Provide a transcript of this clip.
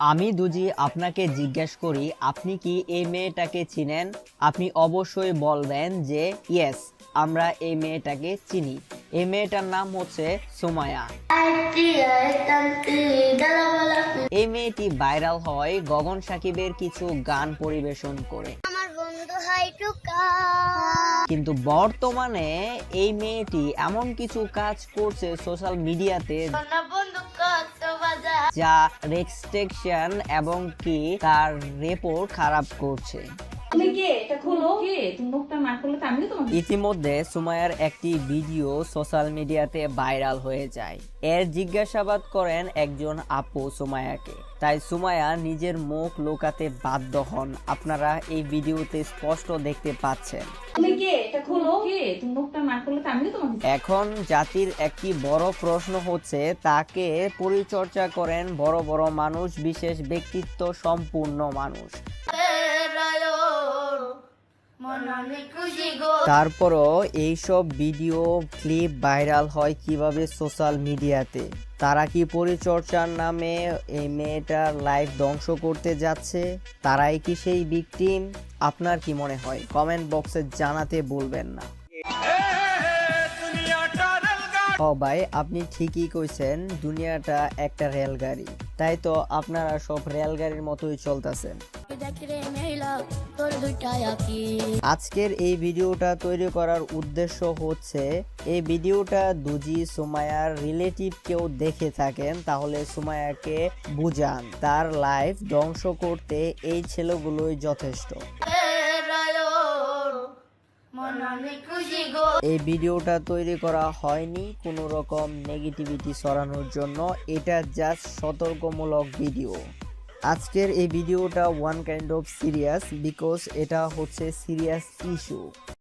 আমি দুজি আপনাকে জিজ্ঞেস করি আপনি কি এই মেয়েটাকে চিনেন? আপনি অবশ্যই বলবেন যে ইয়েস, আমরা এই মেয়েটাকে চিনি। এই মেয়েটার নাম হচ্ছে সুমাইয়া। এই মেয়েটি ভাইরাল হয় গগন সাকিবের কিছু গান পরিবেশন করে। কিন্তু বর্তমানে এই মেয়েটি এমন কিছু কাজ করছে সোশ্যাল মিডিয়াতে যা রেস্ট্রিকশন এবং কি তার রেপোর্ট খারাপ করছে। ইতিমধ্যে সুমাইয়ার একটি ভিডিও সোশ্যাল মিডিয়াতে ভাইরাল হয়ে যায়। এর জিজ্ঞাসাবাদ করেন একজন আপু সুমাইয়াকে, তাই সুমাইয়া নিজের মুখ লুকাতে বাধ্য হন। আপনারা এই ভিডিওতে স্পষ্ট দেখতে পাচ্ছেন। এখন জাতির একটি বড় প্রশ্ন হচ্ছে, তাকে পরিচর্যা করেন বড় বড় মানুষ, বিশেষ ব্যক্তিত্ব সম্পূর্ণ মানুষ। তারপরও এইসব ভিডিও ক্লিপ ভাইরাল হয় কিভাবে সোশ্যাল মিডিয়াতে? তারা কি পরিচর্যার নামে এই মেয়েটার লাইফ ধ্বংস করতে যাচ্ছে? তারাই কি সেই ভিকটিম? আপনার কি মনে হয়? কমেন্ট বক্সে জানাতে ভুলবেন না। ও ভাই, আপনি ঠিকই কইছেন, দুনিয়াটা একটা রেলগাড়ি। তাই তো আপনারা সব রেলগাড়ির মতোই চলতেছেন। আজকের এই ভিডিওটা তৈরি করার উদ্দেশ্য হচ্ছে, এই ভিডিওটা দুজি সুমাইয়ার রিলেটিভ কেউ দেখে থাকেন তাহলে সুমাইয়াকে বুঝান তার লাইফ ধ্বংস করতে এই ছেলেগুলোই যথেষ্ট। এই ভিডিওটা তৈরি করা হয়নি কোনো রকম নেগেটিভিটি ছড়ানোর জন্য, এটা জাস্ট সতর্কমূলক ভিডিও। আজকের এই ভিডিওটা one kind of serious, because এটা হচ্ছে সিরিয়াস ইস্যু।